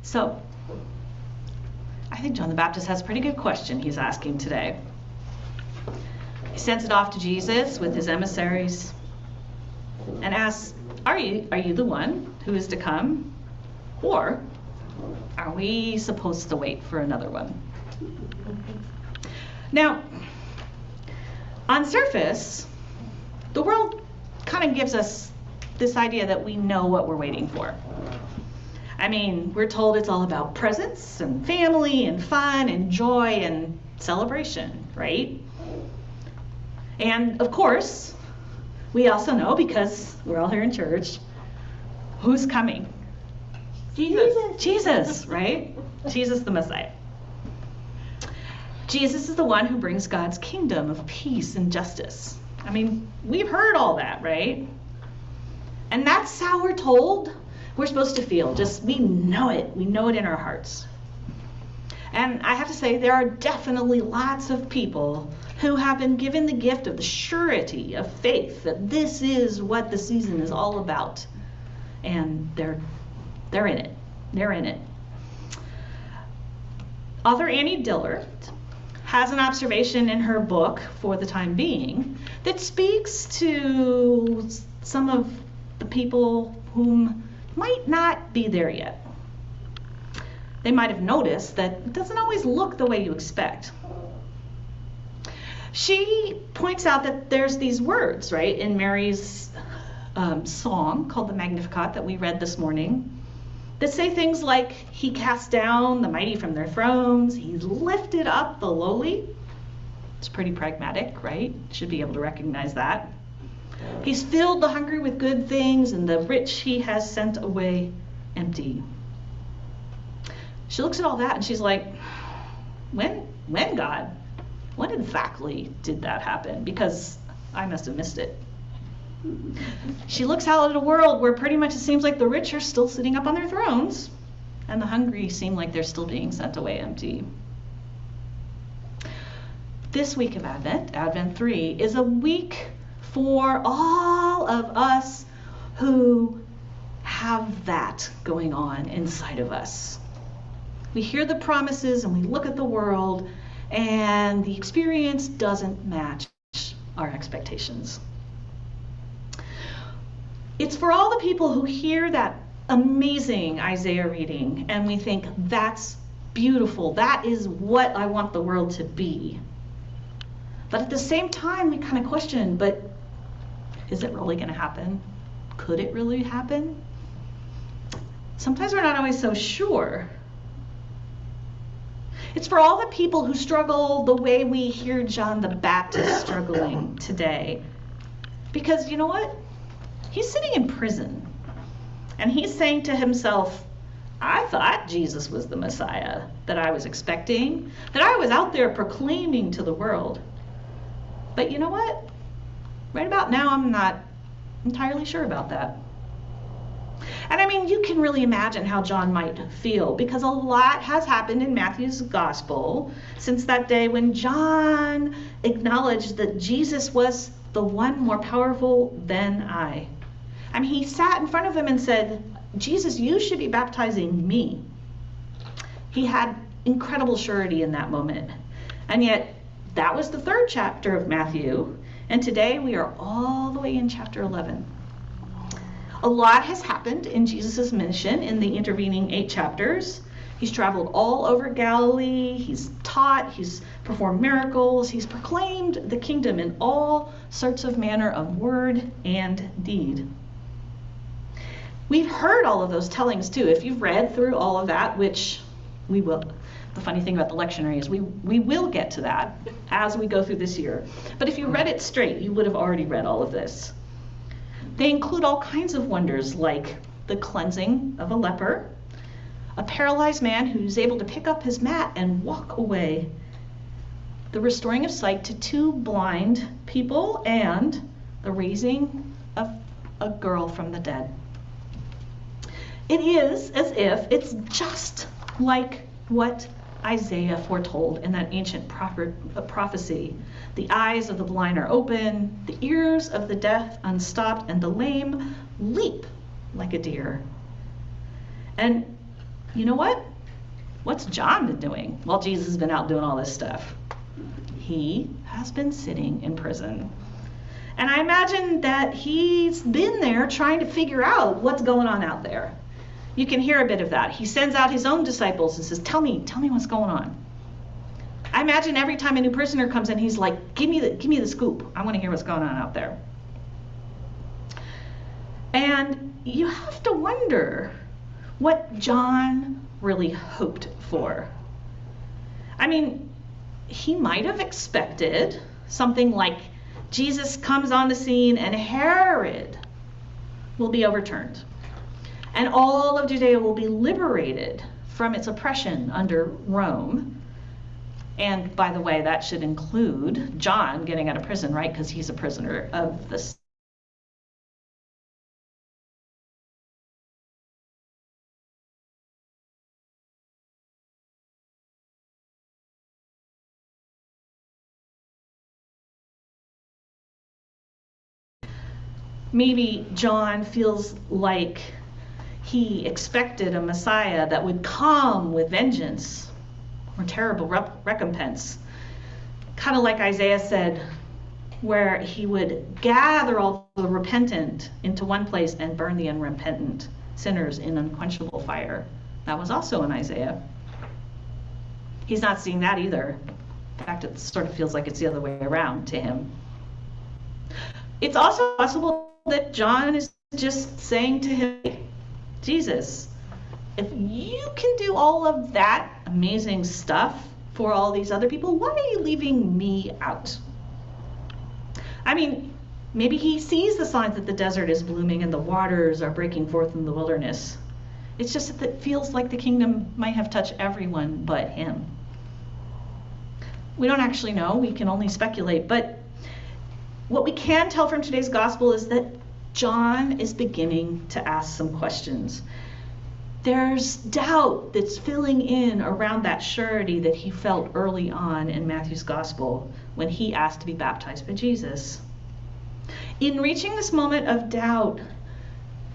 So, I think John the Baptist has a pretty good question he's asking today. He sends it off to Jesus with his emissaries and asks, are you the one who is to come? Or are we supposed to wait for another one? Now, on surface, the world kind of gives us this idea that we know what we're waiting for. I mean, we're told it's all about presents and family and fun and joy and celebration, right? And of course, we also know, because we're all here in church, who's coming? Jesus, right? Jesus the Messiah. Jesus is the one who brings God's kingdom of peace and justice. I mean, we've heard all that, right? And that's how we're told we're supposed to feel. Just, we know it. We know it in our hearts. And I have to say, there are definitely lots of people who have been given the gift of the surety of faith that this is what the season is all about. And they're in it. They're in it. Author Annie Dillard has an observation in her book, For the Time Being, that speaks to some of the people whom might not be there yet. They might have noticed that it doesn't always look the way you expect. She points out that there's these words, right, in Mary's song called the Magnificat that we read this morning, that say things like, he cast down the mighty from their thrones, he lifted up the lowly. It's pretty pragmatic, right? Should be able to recognize that. He's filled the hungry with good things, and the rich he has sent away empty. She looks at all that and she's like, when God? When exactly did that happen? Because I must have missed it. She looks out at a world where pretty much it seems like the rich are still sitting up on their thrones, and the hungry seem like they're still being sent away empty. This week of Advent, Advent 3, is a week for all of us who have that going on inside of us. We hear the promises and we look at the world, and the experience doesn't match our expectations. It's for all the people who hear that amazing Isaiah reading and we think, that's beautiful, that is what I want the world to be. But at the same time, we kind of question, but is it really going to happen? Could it really happen? Sometimes we're not always so sure. It's for all the people who struggle the way we hear John the Baptist struggling today. Because you know what? He's sitting in prison, and he's saying to himself, I thought Jesus was the Messiah that I was expecting, that I was out there proclaiming to the world. But you know what? Right about now, I'm not entirely sure about that. And I mean, you can really imagine how John might feel, because a lot has happened in Matthew's gospel since that day when John acknowledged that Jesus was the one more powerful than I. I mean, he sat in front of him and said, Jesus, you should be baptizing me. He had incredible surety in that moment. And yet, that was the third chapter of Matthew. And today we are all the way in chapter 11. A lot has happened in Jesus' mission in the intervening 8 chapters. He's traveled all over Galilee. He's taught. He's performed miracles. He's proclaimed the kingdom in all sorts of manner of word and deed. We've heard all of those tellings too. If you've read through all of that, which we will, the funny thing about the lectionary is we will get to that as we go through this year. But if you read it straight, you would have already read all of this. They include all kinds of wonders, like the cleansing of a leper, a paralyzed man who's able to pick up his mat and walk away, the restoring of sight to 2 blind people, and the raising of a girl from the dead. It is as if it's just like what Isaiah foretold in that ancient prophecy. The eyes of the blind are open, the ears of the deaf unstopped, and the lame leap like a deer. And you know what? What's John been doing while Jesus has been out doing all this stuff? He has been sitting in prison. And I imagine that he's been there trying to figure out what's going on out there. You can hear a bit of that. He sends out his own disciples and says, tell me what's going on. I imagine every time a new prisoner comes in, he's like, give me the scoop. I want to hear what's going on out there. And you have to wonder what John really hoped for. I mean, he might have expected something like Jesus comes on the scene and Herod will be overturned. And all of Judea will be liberated from its oppression under Rome. And by the way, that should include John getting out of prison, right? Because he's a prisoner of the Maybe John feels like he expected a Messiah that would come with vengeance or terrible recompense. Kind of like Isaiah said, where he would gather all the repentant into one place and burn the unrepentant sinners in unquenchable fire. That was also in Isaiah. He's not seeing that either. In fact, it sort of feels like it's the other way around to him. It's also possible that John is just saying to him, Jesus, if you can do all of that amazing stuff for all these other people, why are you leaving me out? I mean, maybe he sees the signs that the desert is blooming and the waters are breaking forth in the wilderness. It's just that it feels like the kingdom might have touched everyone but him. We don't actually know, we can only speculate, but what we can tell from today's gospel is that John is beginning to ask some questions. There's doubt that's filling in around that surety that he felt early on in Matthew's gospel when he asked to be baptized by Jesus. In reaching this moment of doubt,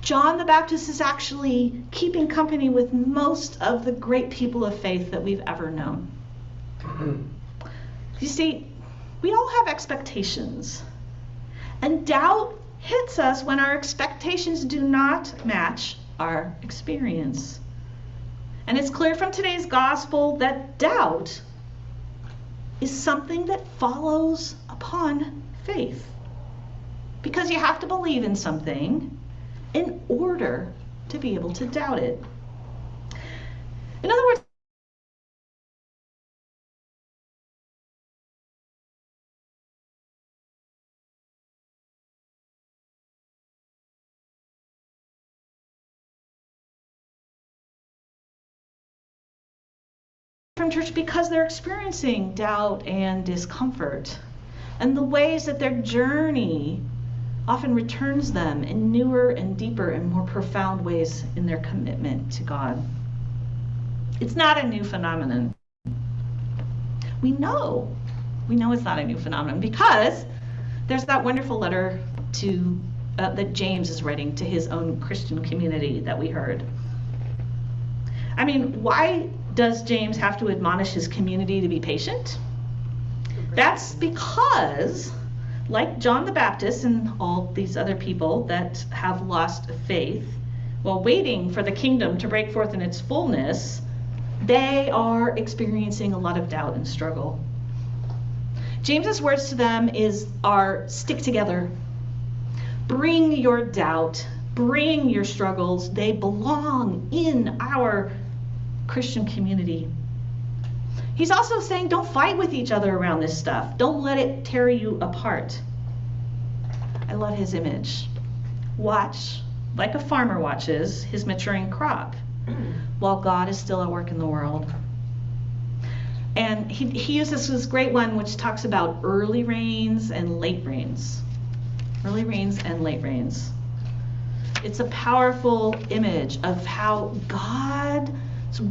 John the Baptist is actually keeping company with most of the great people of faith that we've ever known. You see, we all have expectations. And doubt hits us when our expectations do not match our experience. And it's clear from today's gospel that doubt is something that follows upon faith. Because you have to believe in something in order to be able to doubt it. In other words, from church because they're experiencing doubt and discomfort, and the ways that their journey often returns them in newer and deeper and more profound ways in their commitment to God. It's not a new phenomenon. We know it's not a new phenomenon because there's that wonderful letter to that James is writing to his own Christian community that we heard. I mean, why does James have to admonish his community to be patient? That's because, like John the Baptist and all these other people that have lost faith while waiting for the kingdom to break forth in its fullness, they are experiencing a lot of doubt and struggle. James's words to them are stick together. Bring your doubt, bring your struggles. They belong in our Christian community. He's also saying don't fight with each other around this stuff. Don't let it tear you apart. I love his image. Watch, like a farmer watches his maturing crop while God is still at work in the world. And he uses this great one which talks about early rains and late rains. Early rains and late rains. It's a powerful image of how God's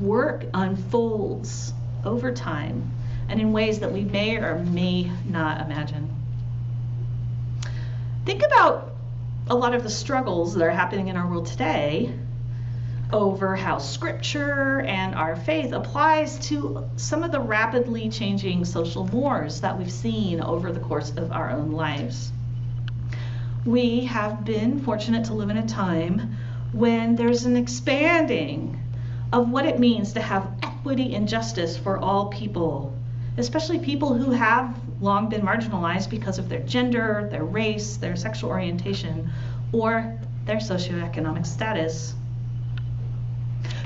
work unfolds over time and in ways that we may or may not imagine. Think about a lot of the struggles that are happening in our world today. over how Scripture and our faith applies to some of the rapidly changing social mores that we've seen over the course of our own lives. We have been fortunate to live in a time when there's an expanding of what it means to have equity and justice for all people, especially people who have long been marginalized because of their gender, their race, their sexual orientation, or their socioeconomic status.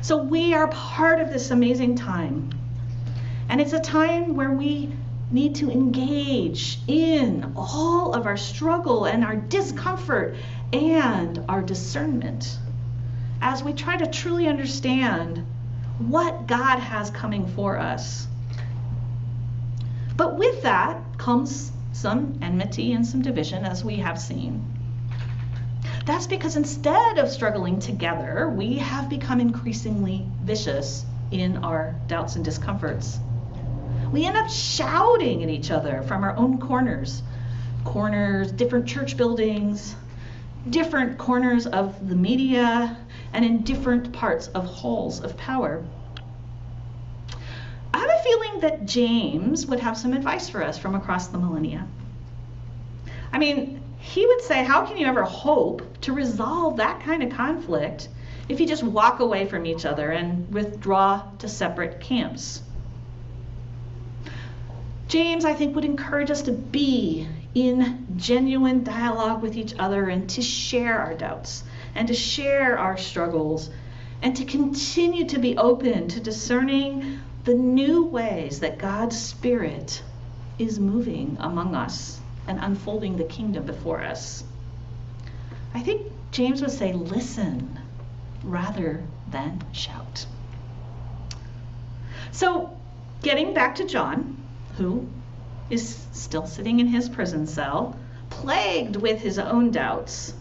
So we are part of this amazing time. And it's a time where we need to engage in all of our struggle and our discomfort and our discernment as we try to truly understand what God has coming for us. But with that comes some enmity and some division, as we have seen. That's because instead of struggling together, we have become increasingly vicious in our doubts and discomforts. We end up shouting at each other from our own corners, different church buildings, different corners of the media, and in different parts of halls of power. I have a feeling that James would have some advice for us from across the millennia. I mean, he would say, how can you ever hope to resolve that kind of conflict if you just walk away from each other and withdraw to separate camps? James, I think, would encourage us to be in genuine dialogue with each other and to share our doubts and to share our struggles and to continue to be open to discerning the new ways that God's Spirit is moving among us and unfolding the kingdom before us. I think James would say, listen rather than shout. So, getting back to John, who is still sitting in his prison cell, plagued with his own doubts.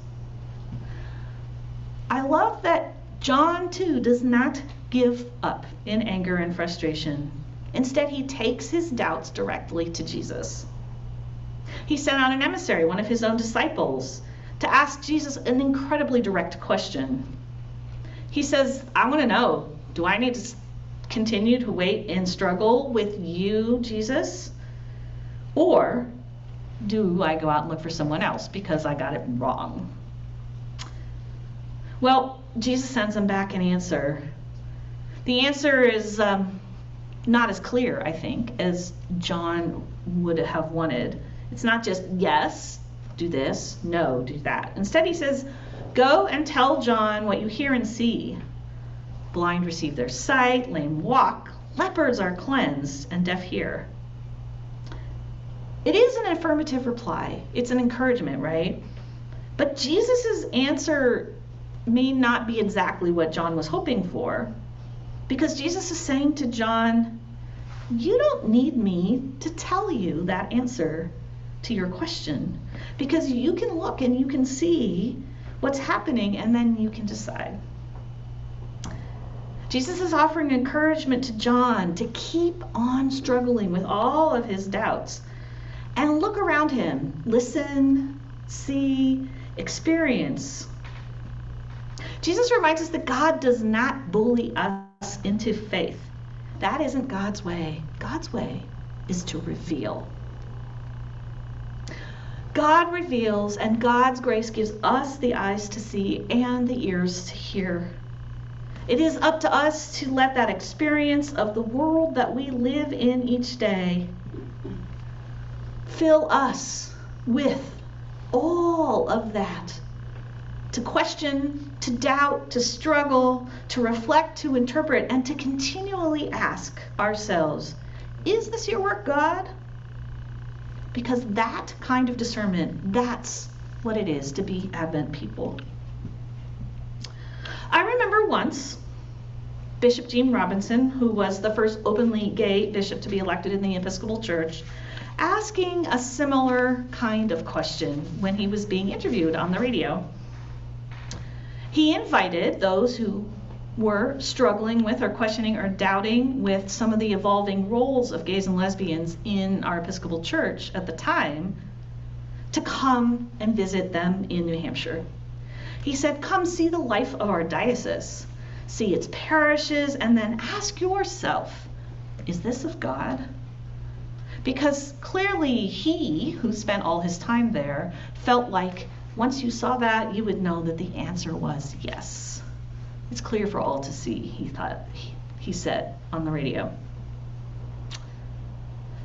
I love that John, too, does not give up in anger and frustration. Instead, he takes his doubts directly to Jesus. He sent out an emissary, one of his own disciples, to ask Jesus an incredibly direct question. He says, I want to know, do I need to continue to wait and struggle with you, Jesus? Or do I go out and look for someone else because I got it wrong? Well, Jesus sends him back an answer. The answer is not as clear, I think, as John would have wanted. It's not just, yes, do this, no, do that. Instead, he says, go and tell John what you hear and see. Blind receive their sight, lame walk, lepers are cleansed, and deaf hear. It is an affirmative reply. It's an encouragement, right? But Jesus' answer may not be exactly what John was hoping for, because Jesus is saying to John, you don't need me to tell you that answer to your question, because you can look and you can see what's happening and then you can decide. Jesus is offering encouragement to John to keep on struggling with all of his doubts and look around him, listen, see, experience. Jesus reminds us that God does not bully us into faith. That isn't God's way. God's way is to reveal. God reveals, and God's grace gives us the eyes to see and the ears to hear. It is up to us to let that experience of the world that we live in each day fill us with all of that. To question, to doubt, to struggle, to reflect, to interpret, and to continually ask ourselves, is this your work, God? Because that kind of discernment, that's what it is to be Advent people. I remember once Bishop Gene Robinson, who was the first openly gay bishop to be elected in the Episcopal Church, asking a similar kind of question when he was being interviewed on the radio. He invited those who were struggling with or questioning or doubting with some of the evolving roles of gays and lesbians in our Episcopal Church at the time to come and visit them in New Hampshire. He said, come see the life of our diocese. see its parishes, and then ask yourself, is this of God? Because clearly he, who spent all his time there, felt like once you saw that, you would know that the answer was yes. It's clear for all to see, he said on the radio.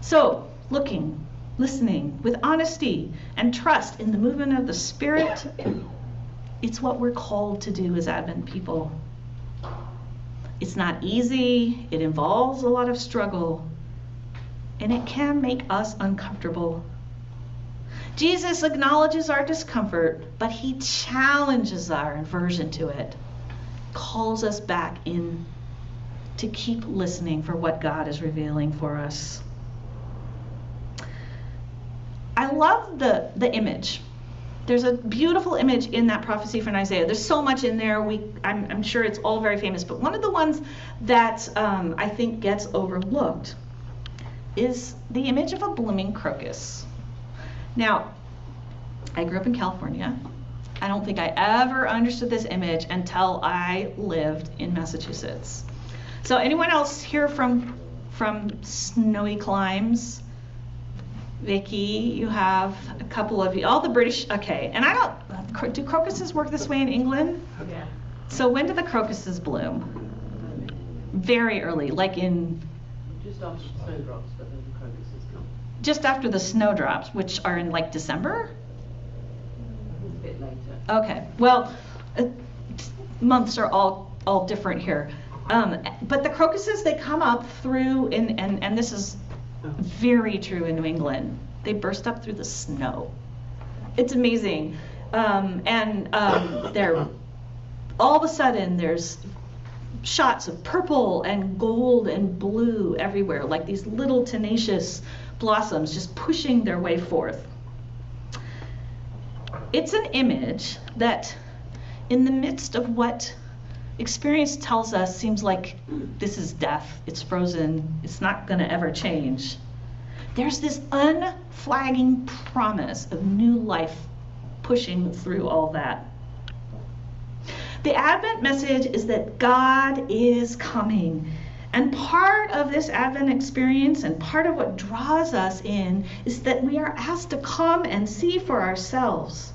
So, looking, listening with honesty and trust in the movement of the Spirit, it's what we're called to do as Advent people. It's not easy, it involves a lot of struggle, and it can make us uncomfortable. Jesus acknowledges our discomfort, but he challenges our aversion to it, calls us back in to keep listening for what God is revealing for us. I love the image. There's a beautiful image in that prophecy from Isaiah. There's so much in there. I'm sure it's all very famous, but one of the ones that I think gets overlooked is the image of a blooming crocus. Now, I grew up in California. I don't think I ever understood this image until I lived in Massachusetts. So anyone else here from snowy climes? Vicky, you have a couple of you, all the British, okay. And do crocuses work this way in England? Yeah. So when do the crocuses bloom? Very early, like in? Just after the snowdrops, but then the crocuses come. Just after the snowdrops, which are in like December? A bit later. Okay, well, months are all different here. But the crocuses, they come up through, and this is very true in New England. They burst up through the snow. It's amazing. They're all of a sudden there's shots of purple and gold and blue everywhere, like these little tenacious blossoms just pushing their way forth. It's an image that in the midst of what experience tells us seems like this is death, it's frozen, it's not going to ever change. There's this unflagging promise of new life pushing through all that. The Advent message is that God is coming. And part of this Advent experience and part of what draws us in is that we are asked to come and see for ourselves.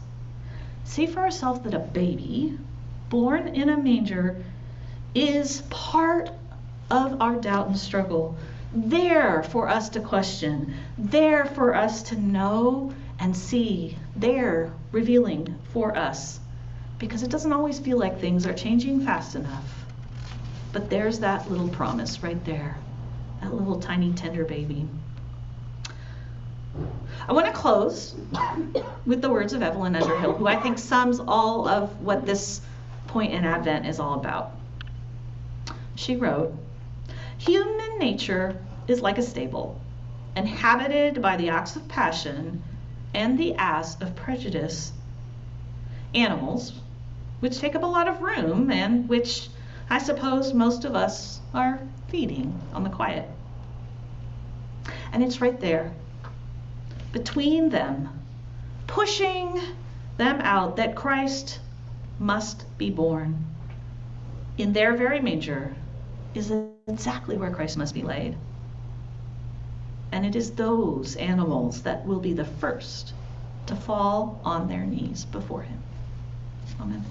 See for ourselves that a baby born in a manger is part of our doubt and struggle. There for us to question, there for us to know and see, there revealing for us. Because it doesn't always feel like things are changing fast enough. But there's that little promise right there, that little tiny tender baby. I want to close with the words of Evelyn Underhill, who I think sums all of what this point in Advent is all about. She wrote, "Human nature is like a stable, inhabited by the ox of passion and the ass of prejudice. Animals, which take up a lot of room and which I suppose most of us are feeding on the quiet. And it's right there, between them, pushing them out, that Christ must be born. In their very manger is exactly where Christ must be laid. And it is those animals that will be the first to fall on their knees before him." Amen.